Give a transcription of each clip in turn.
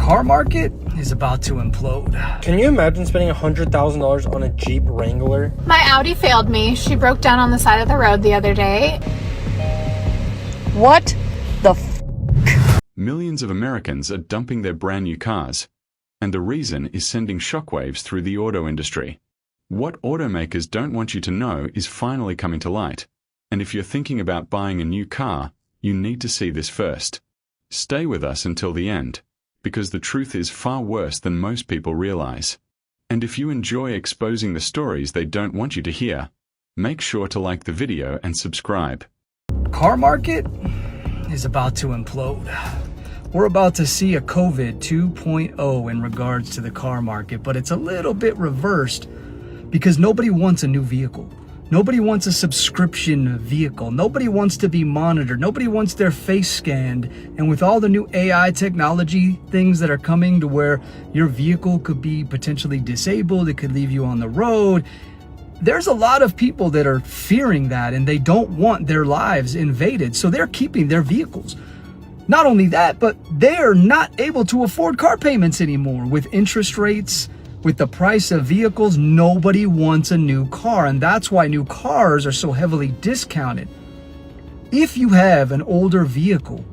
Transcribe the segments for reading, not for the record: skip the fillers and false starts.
car market is about to implode. Can you imagine spending $100,000 on a Jeep Wrangler? My Audi failed me. She broke down on the side of the road the other day. What the f? Millions of Americans are dumping their brand new cars, and the reason is sending shockwaves through the auto industry. What automakers don't want you to know is finally coming to light, and if you're thinking about buying a new car, you need to see this first. Stay with us until the end, because the truth is far worse than most people realize. And if you enjoy exposing the stories they don't want you to hear, make sure to like the video and subscribe. Car market is about to implode. We're about to see a COVID 2.0 in regards to the car market, but it's a little bit reversed because nobody wants a new vehicle. Nobody wants a subscription vehicle. Nobody wants to be monitored. Nobody wants their face scanned. And with all the new AI technology things that are coming to where your vehicle could be potentially disabled, it could leave you on the road. There's a lot of people that are fearing that and they don't want their lives invaded. So they're keeping their vehicles. Not only that, but they're not able to afford car payments anymore. With interest rates, with the price of vehicles, nobody wants a new car. And that's why new cars are so heavily discounted. If you have an older vehicle,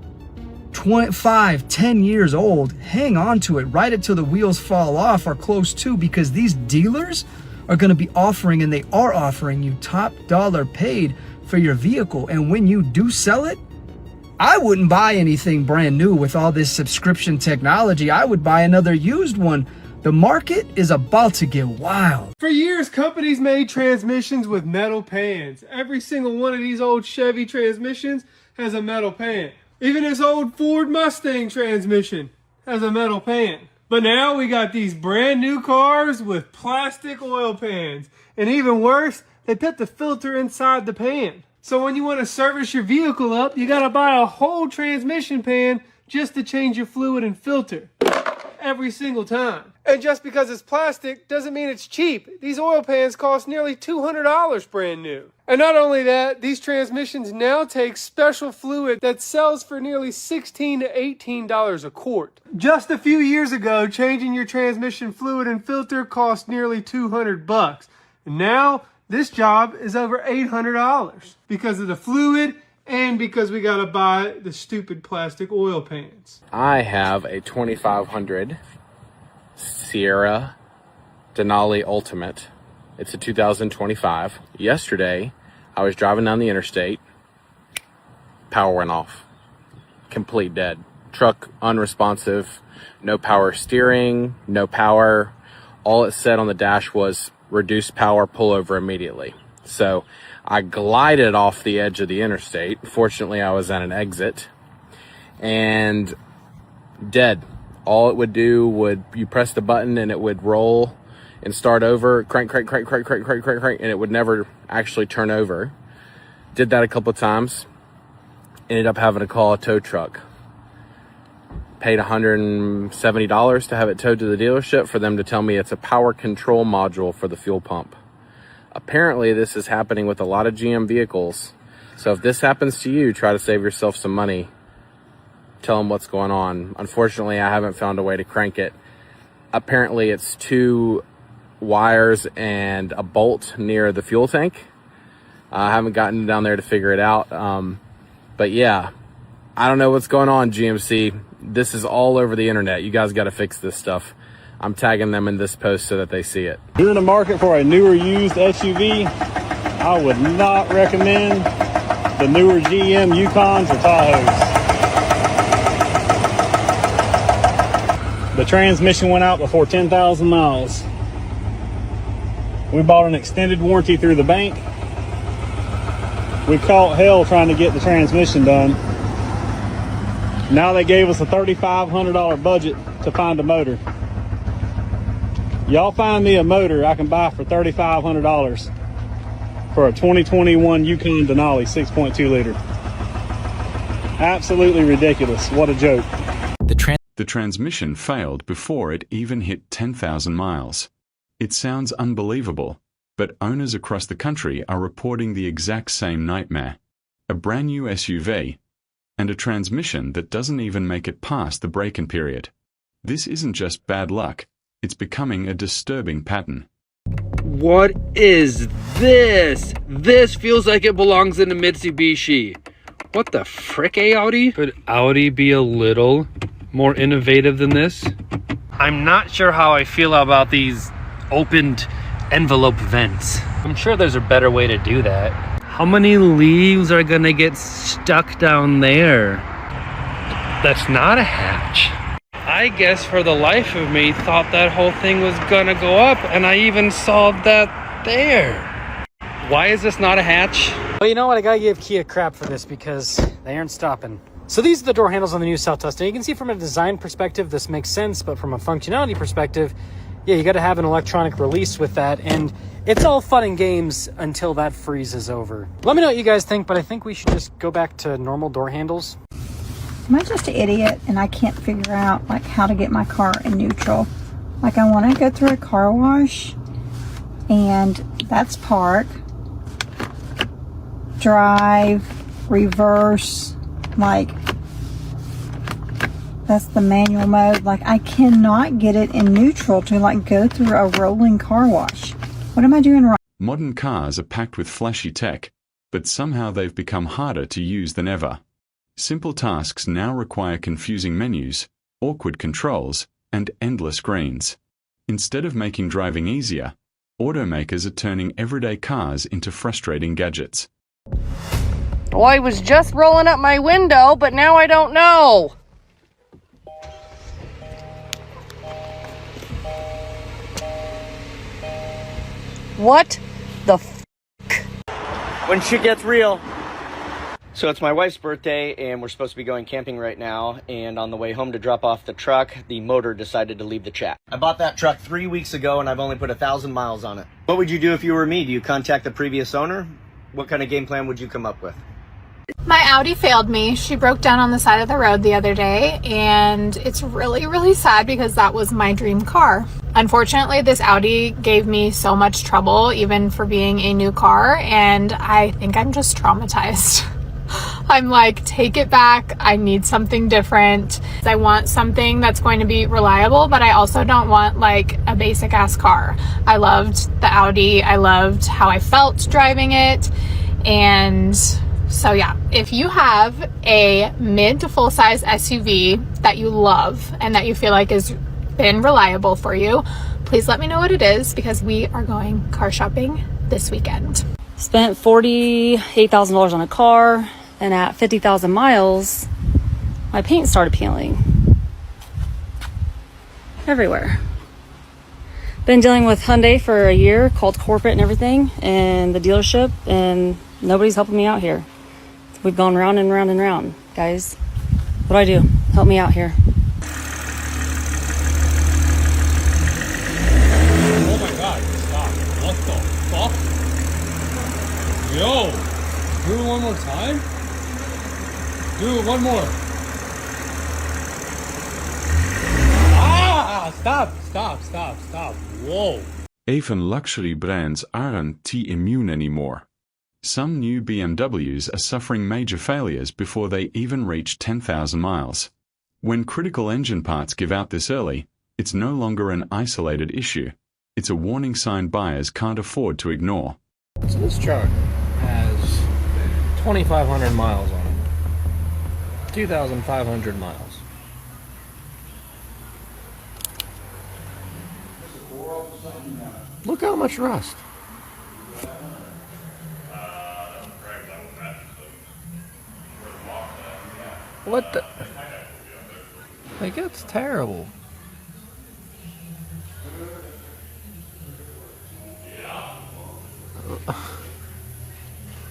25, 10 years old, hang on to it, ride it till the wheels fall off or close to, because these dealers are going to be offering, and they are offering you top dollar paid for your vehicle. And when you do sell it, I wouldn't buy anything brand new with all this subscription technology. I would buy another used one. The market is about to get wild. For years, companies made transmissions with metal pans. Every single one of these old Chevy transmissions has a metal pan. Even this old Ford Mustang transmission has a metal pan. But now we got these brand new cars with plastic oil pans. And even worse, they put the filter inside the pan. So when you want to service your vehicle up, you gotta buy a whole transmission pan just to change your fluid and filter. Every single time. And just because it's plastic doesn't mean it's cheap. These oil pans cost nearly $200 brand new. And not only that, these transmissions now take special fluid that sells for nearly $16 to $18 a quart. Just a few years ago, changing your transmission fluid and filter cost nearly $200. And now, this job is over $800 because of the fluid and because we gotta buy the stupid plastic oil pans. I have a 2500 Sierra Denali Ultimate. It's a 2025. Yesterday, I was driving down the interstate. Power went off. Complete dead. Truck unresponsive. No power steering. No power. All it said on the dash was reduce power, pull over immediately. So I glided off the edge of the interstate. Fortunately, I was at an exit and dead. All it would do would, you press the button and it would roll and start over, crank, crank, crank, crank, crank, crank, crank, crank, and it would never actually turn over. Did that a couple of times. Ended up having to call a tow truck. Paid $170 to have it towed to the dealership for them to tell me it's a power control module for the fuel pump. Apparently, this is happening with a lot of GM vehicles. So if this happens to you, try to save yourself some money. Tell them what's going on. Unfortunately, I haven't found a way to crank it. Apparently, it's 2 wires and a bolt near the fuel tank. I haven't gotten down there to figure it out. But yeah, I don't know what's going on, GMC. This is all over the internet. You guys got to fix this stuff. I'm tagging them in this post so that they see it. If you're in the market for a newer used SUV, I would not recommend the newer GM Yukons or Tahoes. The transmission went out before 10,000 miles. We bought an extended warranty through the bank. We caught hell trying to get the transmission done. Now they gave us a $3,500 budget to find a motor. Y'all find me a motor I can buy for $3,500 for a 2021 Yukon Denali 6.2 liter. Absolutely ridiculous. What a joke. The transmission failed before it even hit 10,000 miles. It sounds unbelievable, but owners across the country are reporting the exact same nightmare. A brand new SUV and a transmission that doesn't even make it past the break-in period. This isn't just bad luck, it's becoming a disturbing pattern. What is this? This feels like it belongs in a Mitsubishi. What the frick, Audi? Could Audi be a little more innovative than this? I'm not sure how I feel about these opened envelope vents. I'm sure there's a better way to do that. How many leaves are gonna get stuck down there? That's not a hatch. I guess for the life of me thought that whole thing was gonna go up, and I even saw that there. Why is this not a hatch? Well, you know what? I gotta give Kia crap for this because they aren't stopping. So these are the door handles on the new Seltos. Now you can see from a design perspective, this makes sense, but from a functionality perspective, yeah, you gotta have an electronic release with that, and it's all fun and games until that freezes over. Let me know what you guys think, but I think we should just go back to normal door handles. Am I just an idiot and I can't figure out like how to get my car in neutral? Like I want to go through a car wash and that's park, drive, reverse, like that's the manual mode. Like I cannot get it in neutral to like go through a rolling car wash. What am I doing wrong? Modern cars are packed with flashy tech, but somehow they've become harder to use than ever. Simple tasks now require confusing menus, awkward controls, and endless screens. Instead of making driving easier, automakers are turning everyday cars into frustrating gadgets. Well, I was just rolling up my window, but now I don't know. What the f***? When shit gets real. So it's my wife's birthday and we're supposed to be going camping right now, and on the way home to drop off the truck, the motor decided to leave the chat. I bought that truck 3 weeks ago and I've only put 1,000 miles on it. What would you do if you were me? Do you contact the previous owner? What kind of game plan would you come up with? My Audi failed me. She broke down on the side of the road the other day, and it's really, really sad because that was my dream car. Unfortunately, this Audi gave me so much trouble, even for being a new car, and I think I'm just traumatized. I'm like, take it back. I need something different. I want something that's going to be reliable, but I also don't want like a basic ass car. I loved the Audi. I loved how I felt driving it. And so yeah, if you have a mid to full size SUV that you love and that you feel like has been reliable for you, please let me know what it is because we are going car shopping this weekend. Spent $48,000 on a car, and at 50,000 miles, my paint started peeling everywhere. Been dealing with Hyundai for a year, called corporate and everything, and the dealership, and nobody's helping me out here. We've gone round and round and round, guys. What do I do? Help me out here. Oh my god, stop. What the fuck? Yo! Do it one more time? Do it one more. Ah! Stop. Whoa. Even luxury brands aren't immune anymore. Some new BMWs are suffering major failures before they even reach 10,000 miles. When critical engine parts give out this early, it's no longer an isolated issue. It's a warning sign buyers can't afford to ignore. So this truck has 2,500 miles on it. 2,500 miles. Look how much rust. What the? Like, that's terrible.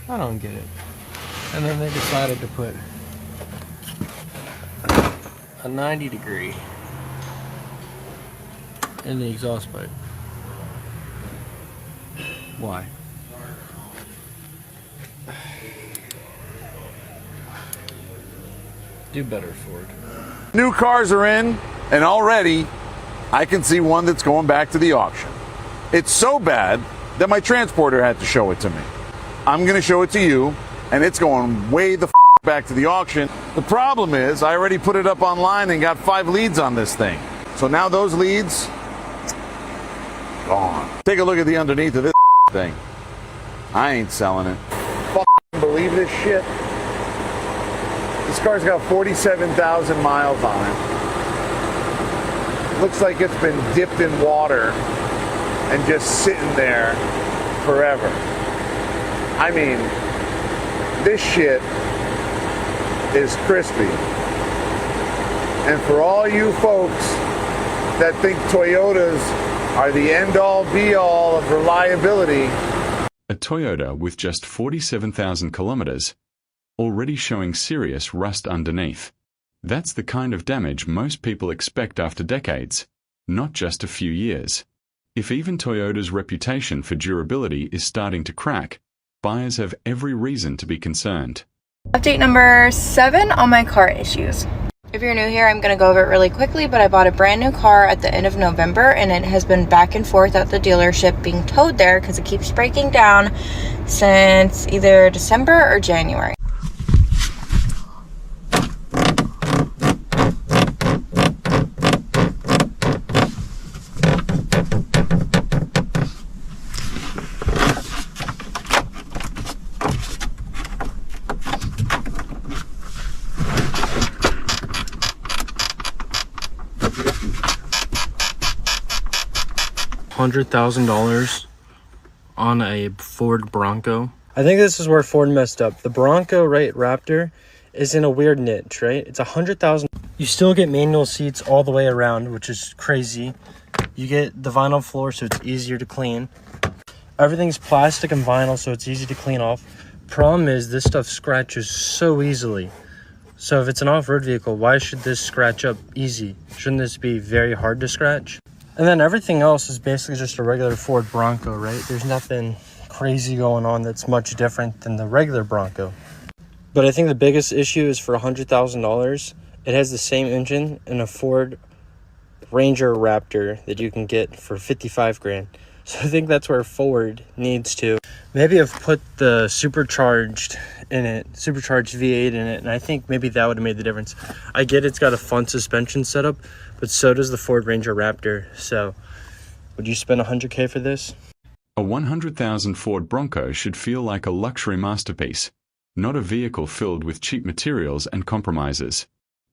I don't get it. And then they decided to put a 90 degree in the exhaust pipe. Why? Do better, Ford. New cars are in, and already I can see one that's going back to the auction. It's so bad that my transporter had to show it to me. I'm going to show it to you, and it's going way the back to the auction. The problem is I already put it up online and got 5 leads on this thing. So now those leads, gone. Take a look at the underneath of this thing. I ain't selling it. Fucking believe this shit? This car's got 47,000 miles on it. Looks like it's been dipped in water and just sitting there forever. I mean, this shit is crispy. And for all you folks that think Toyotas are the end-all be-all of reliability, a Toyota with just 47,000 kilometers, already showing serious rust underneath. That's the kind of damage most people expect after decades, not just a few years. If even Toyota's reputation for durability is starting to crack, buyers have every reason to be concerned. Update number 7 on my car issues. If you're new here, I'm going to go over it really quickly, but I bought a brand new car at the end of November, and it has been back and forth at the dealership being towed there because it keeps breaking down since either December or January. $100,000 on a Ford Bronco. I think this is where Ford messed up. The Bronco, right, Raptor, is in a weird niche, right? It's $100,000. You still get manual seats all the way around, which is crazy. You get the vinyl floor, so it's easier to clean. Everything's plastic and vinyl, so it's easy to clean off. Problem is, this stuff scratches so easily. So if it's an off-road vehicle, why should this scratch up easy? Shouldn't this be very hard to scratch? And then everything else is basically just a regular Ford Bronco, right? There's nothing crazy going on that's much different than the regular Bronco. But I think the biggest issue is for $100,000, it has the same engine in a Ford Ranger Raptor that you can get for 55 grand. So I think that's where Ford needs to maybe have put the supercharged V8 in it, and I think maybe that would have made the difference. I get it's got a fun suspension setup, but so does the Ford Ranger Raptor. So would you spend $100K for this? A $100,000 Ford Bronco should feel like a luxury masterpiece, not a vehicle filled with cheap materials and compromises.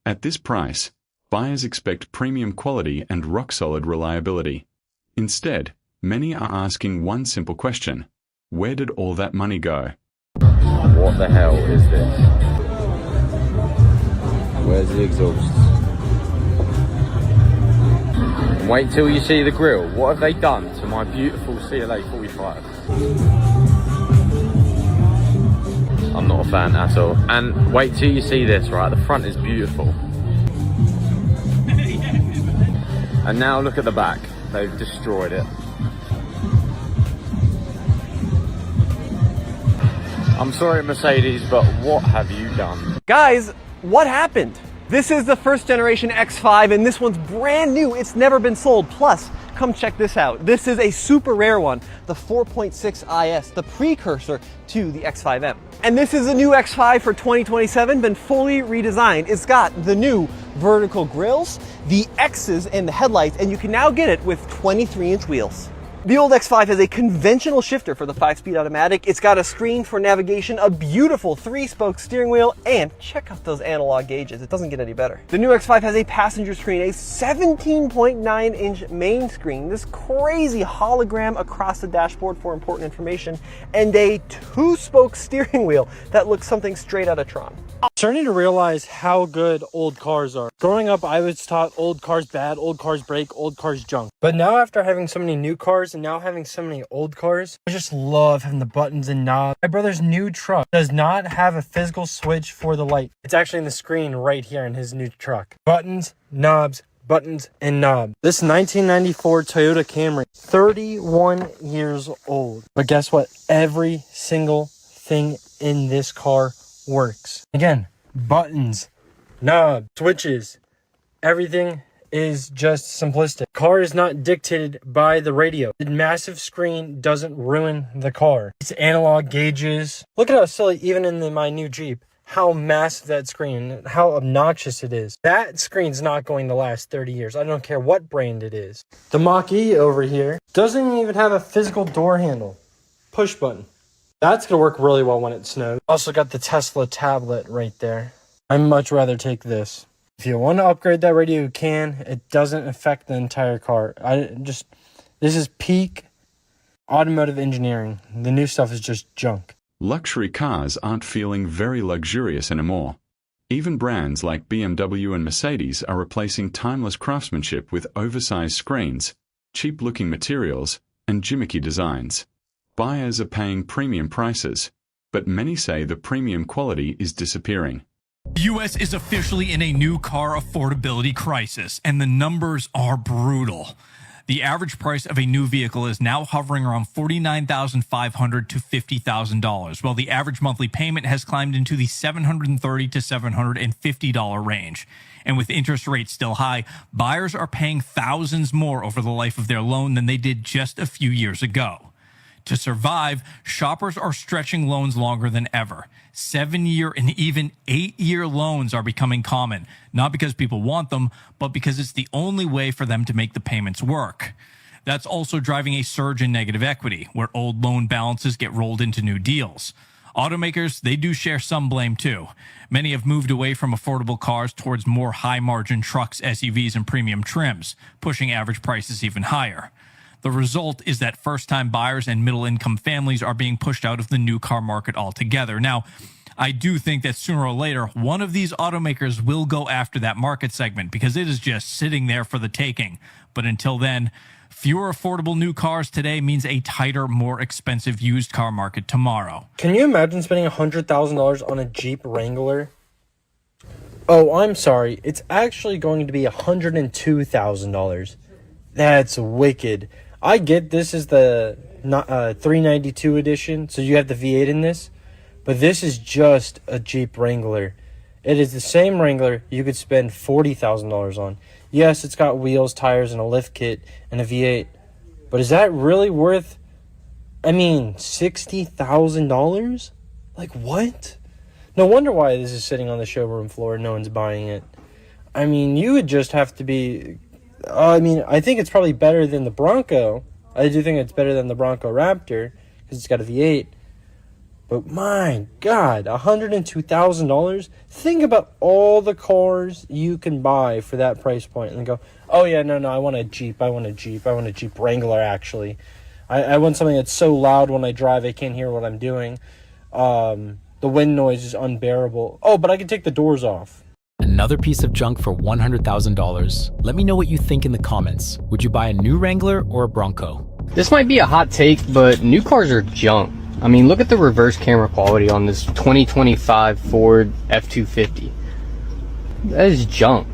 At this price, buyers expect premium quality and rock-solid reliability. Instead, many are asking one simple question: where did all that money go? What the hell is this? Where's the exhaust? Wait till you see the grille. What have they done to my beautiful CLA 45? I'm not a fan at all. And wait till you see this, right? The front is beautiful. And now look at the back. They've destroyed it. I'm sorry, Mercedes, but what have you done? Guys, what happened? This is the first generation X5, and this one's brand new. It's never been sold. Plus, come check this out. This is a super rare one, the 4.6 IS, the precursor to the X5M. And this is a new X5 for 2027, been fully redesigned. It's got the new vertical grills, the X's and the headlights, and you can now get it with 23-inch wheels. The old X5 has a conventional shifter for the 5-speed automatic. It's got a screen for navigation, a beautiful 3-spoke steering wheel, and check out those analog gauges. It doesn't get any better. The new X5 has a passenger screen, a 17.9-inch main screen, this crazy hologram across the dashboard for important information, and a 2-spoke steering wheel that looks something straight out of Tron. I'm starting to realize how good old cars are. Growing up, I was taught old cars bad, old cars break, old cars junk. But now after having so many new cars and now having so many old cars, I just love having the buttons and knobs. My brother's new truck does not have a physical switch for the light. It's actually in the screen right here in his new truck. Buttons, knobs, buttons, and knobs. This 1994 Toyota Camry, 31 years old. But guess what? Every single thing in this car works. Again, buttons, knobs, switches, everything is just simplistic. Car is not dictated by the radio. The massive screen doesn't ruin the car. It's analog gauges. Look at how silly, even in my new Jeep, how massive that screen, how obnoxious it is. That screen's not going to last 30 years. I don't care what brand it is. The Mach-E over here doesn't even have a physical door handle. Push button. That's going to work really well when it snows. Also got the Tesla tablet right there. I'd much rather take this. If you want to upgrade that radio, you can. It doesn't affect the entire car. This is peak automotive engineering. The new stuff is just junk. Luxury cars aren't feeling very luxurious anymore. Even brands like BMW and Mercedes are replacing timeless craftsmanship with oversized screens, cheap-looking materials, and gimmicky designs. Buyers are paying premium prices, but many say the premium quality is disappearing. The U.S. is officially in a new car affordability crisis, and the numbers are brutal. The average price of a new vehicle is now hovering around $49,500 to $50,000, while the average monthly payment has climbed into the $730 to $750 range. And with interest rates still high, buyers are paying thousands more over the life of their loan than they did just a few years ago. To survive, shoppers are stretching loans longer than ever. 7-year and even 8-year loans are becoming common, not because people want them, but because it's the only way for them to make the payments work. That's also driving a surge in negative equity, where old loan balances get rolled into new deals. Automakers, they do share some blame too. Many have moved away from affordable cars towards more high-margin trucks, SUVs, and premium trims, pushing average prices even higher. The result is that first-time buyers and middle-income families are being pushed out of the new car market altogether. Now, I do think that sooner or later, one of these automakers will go after that market segment because it is just sitting there for the taking. But until then, fewer affordable new cars today means a tighter, more expensive used car market tomorrow. Can you imagine spending $100,000 on a Jeep Wrangler? Oh, I'm sorry. It's actually going to be $102,000. That's wicked. I get this is the 392 edition, so you have the V8 in this, but this is just a Jeep Wrangler. It is the same Wrangler you could spend $40,000 on. Yes, it's got wheels, tires, and a lift kit, and a V8, but is that really worth, $60,000? Like, what? No wonder why this is sitting on the showroom floor and no one's buying it. You would just have to be... I think it's probably better than the Bronco. I do think it's better than the Bronco Raptor because it's got a V8. But my God, $102,000? Think about all the cars you can buy for that price point and then go, oh yeah, no, I want a Jeep. I want a Jeep Wrangler, actually. I want something that's so loud when I drive I can't hear what I'm doing. The wind noise is unbearable. Oh, but I can take the doors off. Another piece of junk for $100,000. Let me know what you think in the comments. Would you buy a new Wrangler or a Bronco? This might be a hot take, but new cars are junk. Look at the reverse camera quality on this 2025 Ford F-250. That is junk.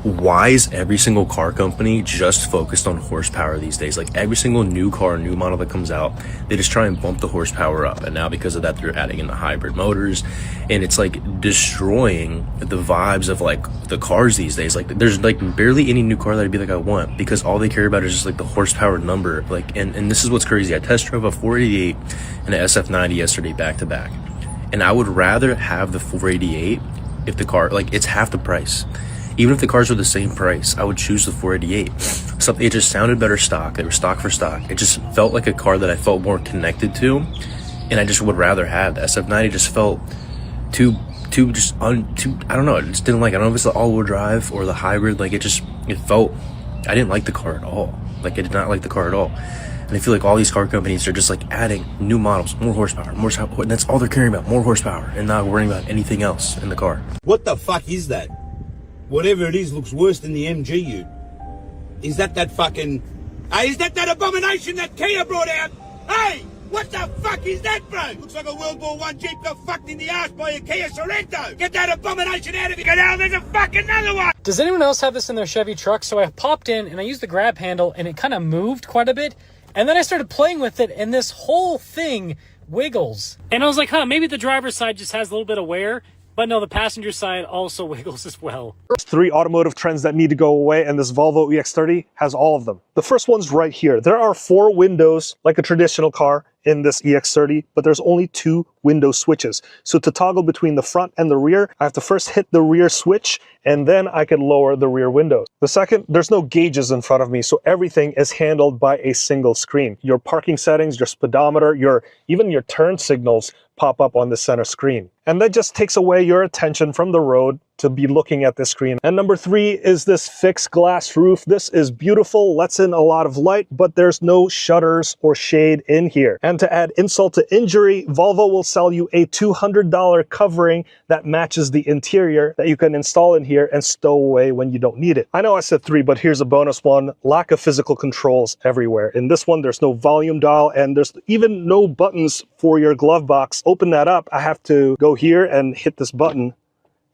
Why is every single car company just focused on horsepower these days? Like every single new car, new model that comes out, they just try and bump the horsepower up. And now because of that, they're adding in the hybrid motors, and it's like destroying the vibes of like the cars these days. Like there's like barely any new car that I'd be like, I want, because all they care about is just like the horsepower number. Like, and this is what's crazy. I test drove a 488 and an SF90 yesterday back to back. And I would rather have the 488 if the car, like it's half the price. Even if the cars were the same price, I would choose the 488. It just sounded better stock. They were stock for stock. It just felt like a car that I felt more connected to, and I just would rather have. The SF90 just felt too. I don't know. I just didn't like it. I don't know if it's the all-wheel drive or the hybrid. Like it felt. I didn't like the car at all. Like I did not like the car at all. And I feel like all these car companies are just like adding new models, more horsepower, and that's all they're caring about, more horsepower, and not worrying about anything else in the car. What the fuck is that? Whatever it is looks worse than the MGU. Is that fucking... Hey, is that abomination that Kia brought out? Hey, what the fuck is that, bro? Looks like a World War I Jeep got fucked in the ass by a Kia Sorento. Get that abomination out of here. Now there's a fucking another one. Does anyone else have this in their Chevy truck? So I popped in and I used the grab handle and it kind of moved quite a bit. And then I started playing with it and this whole thing wiggles. And I was like, maybe the driver's side just has a little bit of wear. But no, the passenger side also wiggles as well. There's 3 automotive trends that need to go away, and this Volvo EX30 has all of them. The first one's right here. There are 4 windows like a traditional car, in this EX30, but there's only 2 window switches. So to toggle between the front and the rear, I have to first hit the rear switch, and then I can lower the rear windows. The second, there's no gauges in front of me, so everything is handled by a single screen. Your parking settings, your speedometer, even your turn signals pop up on the center screen. And that just takes away your attention from the road to be looking at the screen. And number 3 is this fixed glass roof. This is beautiful, lets in a lot of light, but there's no shutters or shade in here. And to add insult to injury, Volvo will sell you a $200 covering that matches the interior that you can install in here and stow away when you don't need it. I know I said 3, but here's a bonus one. Lack of physical controls everywhere. In this one, there's no volume dial, and there's even no buttons for your glove box. Open that up, I have to go here and hit this button,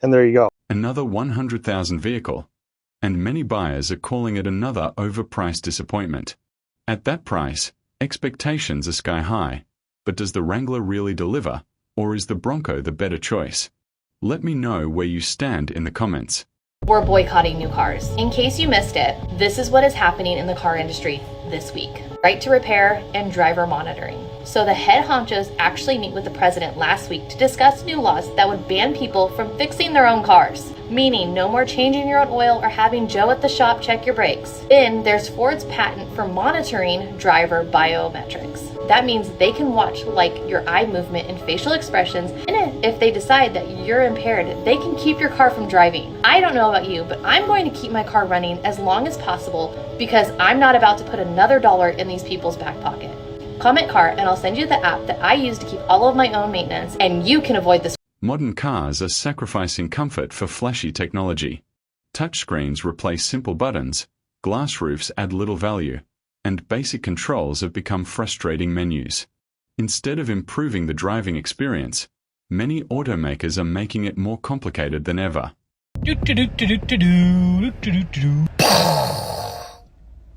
and there you go. Another 100,000 vehicle, and many buyers are calling it another overpriced disappointment. At that price, expectations are sky high, but does the Wrangler really deliver, or is the Bronco the better choice? Let me know where you stand in the comments. We're boycotting new cars. In case you missed it, this is what is happening in the car industry this week. Right to repair and driver monitoring. So the head honchos actually meet with the president last week to discuss new laws that would ban people from fixing their own cars. Meaning no more changing your own oil or having Joe at the shop check your brakes. Then there's Ford's patent for monitoring driver biometrics. That means they can watch like your eye movement and facial expressions, and if they decide that you're impaired, they can keep your car from driving. I don't know about you, but I'm going to keep my car running as long as possible because I'm not about to put another dollar in these people's back pocket. Comment car and I'll send you the app that I use to keep all of my own maintenance, and you can avoid this. Modern cars are sacrificing comfort for flashy technology. Touchscreens replace simple buttons, glass roofs add little value, and basic controls have become frustrating menus. Instead of improving the driving experience, many automakers are making it more complicated than ever.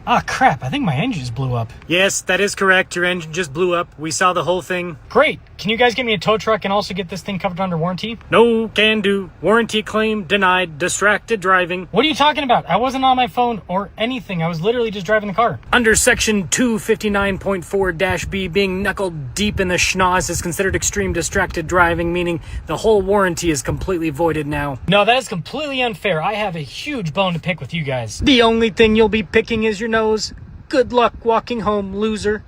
Ah, crap, I think my engine just blew up. Yes, that is correct. Your engine just blew up. We saw the whole thing. Great. Can you guys get me a tow truck and also get this thing covered under warranty? No, can do. Warranty claim denied. Distracted driving. What are you talking about? I wasn't on my phone or anything. I was literally just driving the car. Under section 259.4-B, being knuckled deep in the schnoz is considered extreme distracted driving, meaning the whole warranty is completely voided now. No, that is completely unfair. I have a huge bone to pick with you guys. The only thing you'll be picking is your nose. Good luck walking home, loser.